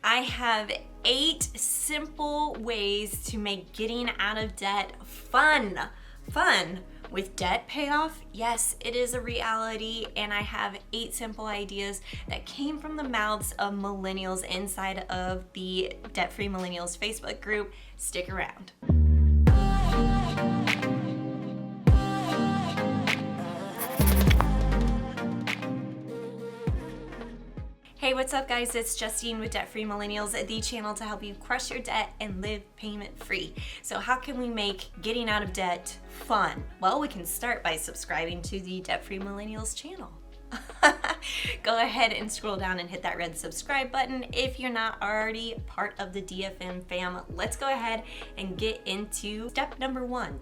I have 8 simple ways to make getting out of debt fun. With debt payoff, yes, it is a reality, and I have 8 simple ideas that came from the mouths of millennials inside of the Debt Free Millennials Facebook group. Stick around. Hey, what's up guys? It's Justine with Debt Free Millennials, the channel to help you crush your debt and live payment free. So how can we make getting out of debt fun? Well, we can start by subscribing to the Debt Free Millennials channel. Go ahead and scroll down and hit that red subscribe button if you're not already part of the DFM fam. Let's go ahead and get into tip number 1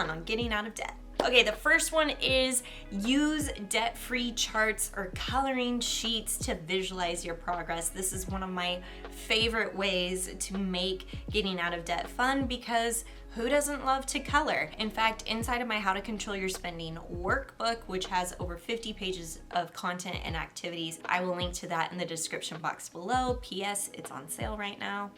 on getting out of debt. Okay, the first one is use debt-free charts or coloring sheets to visualize your progress. This is one of my favorite ways to make getting out of debt fun because who doesn't love to color? In fact, inside of my How to Control Your Spending workbook, which has over 50 pages of content and activities, I will link to that in the description box below. P.S. It's on sale right now.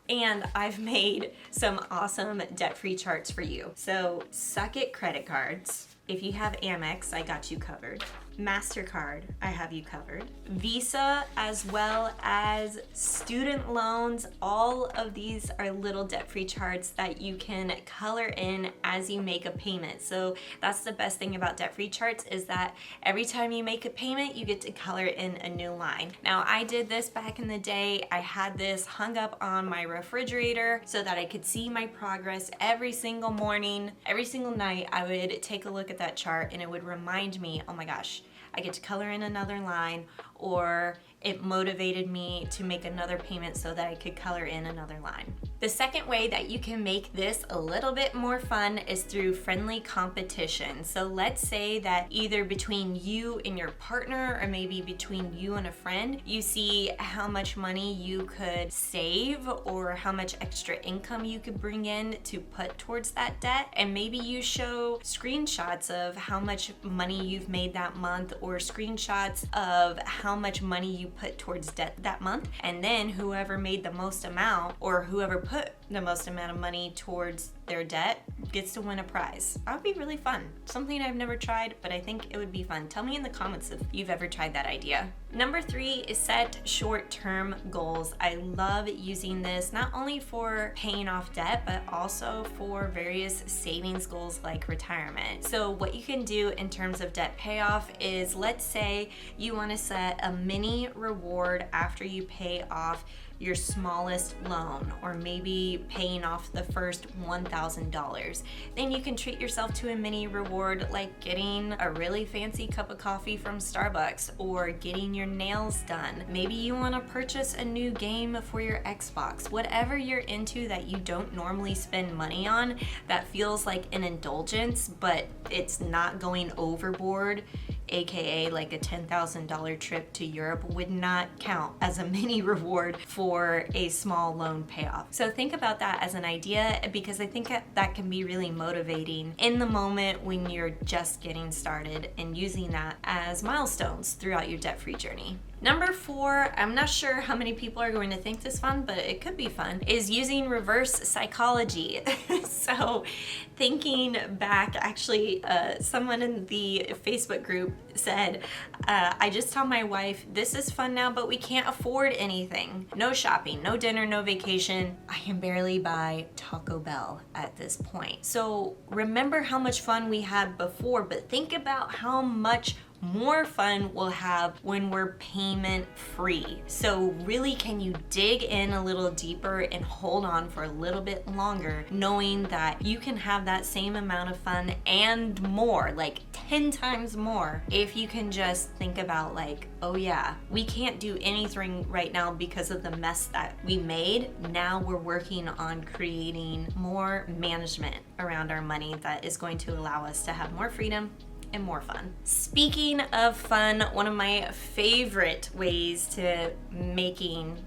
And I've made some awesome debt-free charts for you. So suck it credit cards. If you have Amex, I got you covered. MasterCard, I have you covered. Visa, as well as student loans. All of these are little debt-free charts that you can color in as you make a payment. So that's the best thing about debt-free charts is that every time you make a payment, you get to color in a new line. Now, I did this back in the day. I had this hung up on my refrigerator so that I could see my progress every single morning. Every single night, I would take a look at that chart and it would remind me, oh my gosh, I get to color in another line, or it motivated me to make another payment so that I could color in another line. The second way that you can make this a little bit more fun is through friendly competition. So let's say that either between you and your partner or maybe between you and a friend, you see how much money you could save or how much extra income you could bring in to put towards that debt. And maybe you show screenshots of how much money you've made that month or screenshots of how much money you put towards debt that month. And then whoever made the most amount or whoever put the most amount of money towards their debt gets to win a prize. That would be really fun. Something I've never tried, but I think it would be fun. Tell me in the comments if you've ever tried that idea. Number 3 is set short-term goals. I love using this not only for paying off debt, but also for various savings goals like retirement. So what you can do in terms of debt payoff is, let's say you want to set a mini reward after you pay off your smallest loan, or maybe paying off the first $1,000. Then you can treat yourself to a mini reward like getting a really fancy cup of coffee from Starbucks or getting your nails done. Maybe you want to purchase a new game for your Xbox. Whatever you're into that you don't normally spend money on, that feels like an indulgence, but it's not going overboard, aka like a $10,000 trip to Europe, would not count as a mini reward for a small loan payoff. So think about that as an idea, because I think that can be really motivating in the moment when you're just getting started, and using that as milestones throughout your debt-free journey. Number 4, I'm not sure how many people are going to think this fun, but it could be fun, is using reverse psychology. So thinking back, actually, someone in the Facebook group said, I just tell my wife, this is fun now, but we can't afford anything. No shopping, no dinner, no vacation. I can barely buy Taco Bell at this point. So remember how much fun we had before, but think about how much more fun we'll have when we're payment free. So really, can you dig in a little deeper and hold on for a little bit longer, knowing that you can have that same amount of fun and more, like 10 times more, if you can just think about like, oh yeah, we can't do anything right now because of the mess that we made. Now we're working on creating more management around our money that is going to allow us to have more freedom and more fun. Speaking of fun, one of my favorite ways to making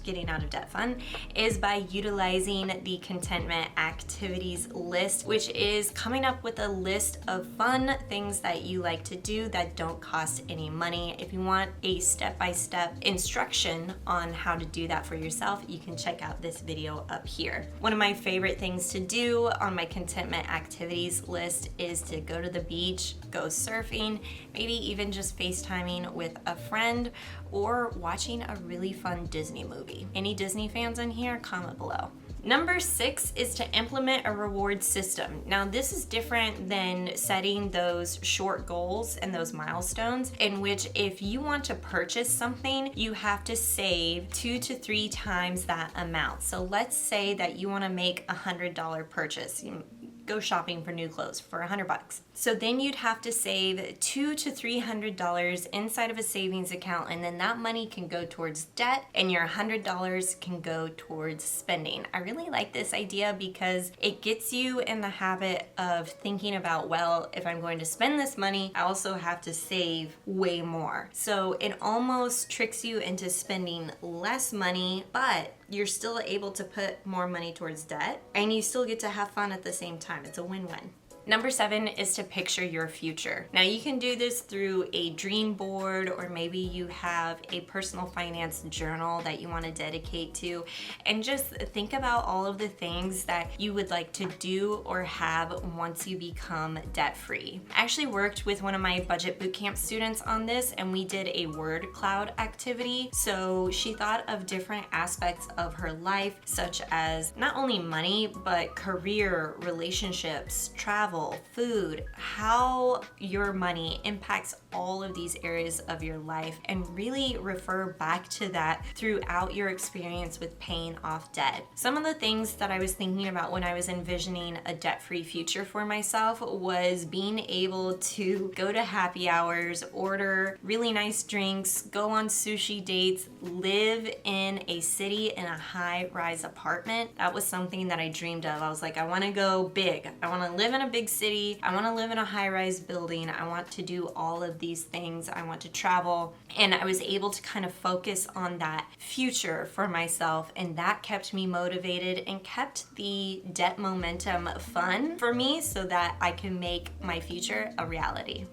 getting out of debt fun, is by utilizing the contentment activities list, which is coming up with a list of fun things that you like to do that don't cost any money. If you want a step-by-step instruction on how to do that for yourself, you can check out this video up here. One of my favorite things to do on my contentment activities list is to go to the beach, go surfing, maybe even just FaceTiming with a friend, or watching a really fun Disney movie. Any Disney fans in here? Comment below. Number 6 is to implement a reward system. Now, this is different than setting those short goals and those milestones, in which if you want to purchase something, you have to save 2 to 3 times that amount. So let's say that you want to make a $100 purchase. Go shopping for new clothes for $100. So then you'd have to save $200 to $300 inside of a savings account, and then that money can go towards debt and your $100 can go towards spending. I really like this idea because it gets you in the habit of thinking about, well, if I'm going to spend this money, I also have to save way more. So it almost tricks you into spending less money, but you're still able to put more money towards debt and you still get to have fun at the same time. It's a win-win. Number 7 is to picture your future. Now, you can do this through a dream board, or maybe you have a personal finance journal that you want to dedicate to, and just think about all of the things that you would like to do or have once you become debt-free. I actually worked with one of my budget bootcamp students on this, and we did a word cloud activity. So she thought of different aspects of her life, such as not only money, but career, relationships, travel, food, how your money impacts all of these areas of your life, and really refer back to that throughout your experience with paying off debt. Some of the things that I was thinking about when I was envisioning a debt-free future for myself was being able to go to happy hours, order really nice drinks, go on sushi dates, live in a city in a high-rise apartment. That was something that I dreamed of. I was like, I want to go big. I want to live in a big city. I want to live in a high-rise building. I want to do all of these things. I want to travel. And I was able to kind of focus on that future for myself, and that kept me motivated and kept the debt momentum fun for me so that I can make my future a reality.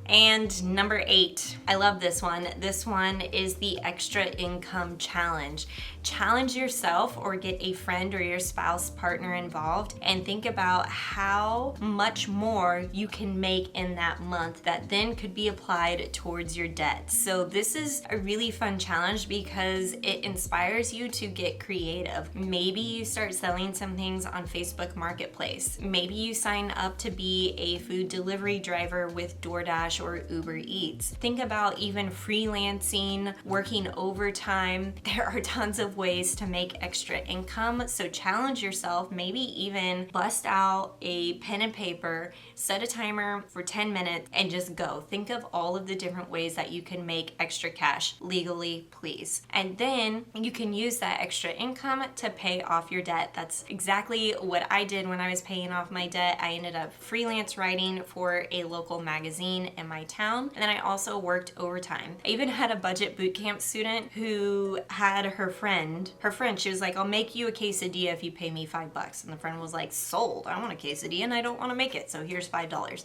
And number 8, I love this one. This one is the extra income challenge. Challenge yourself or get a friend or your spouse partner involved and think about how much more you can make in that month that then could be applied towards your debt. So this is a really fun challenge because it inspires you to get creative. Maybe you start selling some things on Facebook Marketplace. Maybe you sign up to be a food delivery driver with DoorDash or Uber Eats. Think about even freelancing, working overtime. There are tons of ways to make extra income, so challenge yourself. Maybe even bust out a pen and paper, set a timer for 10 minutes, and just go. Think of all of the different ways that you can make extra cash legally, please. And then you can use that extra income to pay off your debt. That's exactly what I did when I was paying off my debt. I ended up freelance writing for a local magazine in my town, and then I also worked overtime. I even had a budget bootcamp student who had her friend, she was like, I'll make you a quesadilla if you pay me $5. And the friend was like, sold, I want a quesadilla and I don't want to make it, so here's $5.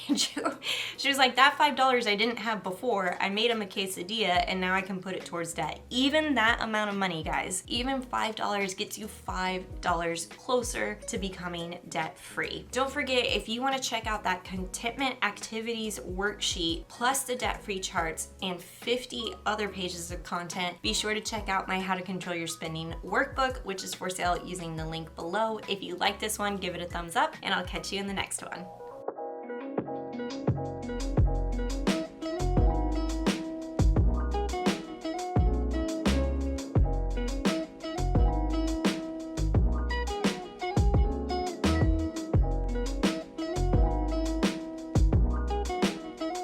And she was like, that $5 I didn't have before, I made him a quesadilla and now I can put it towards debt. Even that amount of money, guys, even $5 gets you $5 closer to becoming debt free. Don't forget, if you want to check out that contentment activities worksheet plus the debt free charts and 50 other pages of content, be sure to check out my How to Control Your Spending workbook, which is for sale using the link below. If you like this one, give it a thumbs up, and I'll catch you in the next one.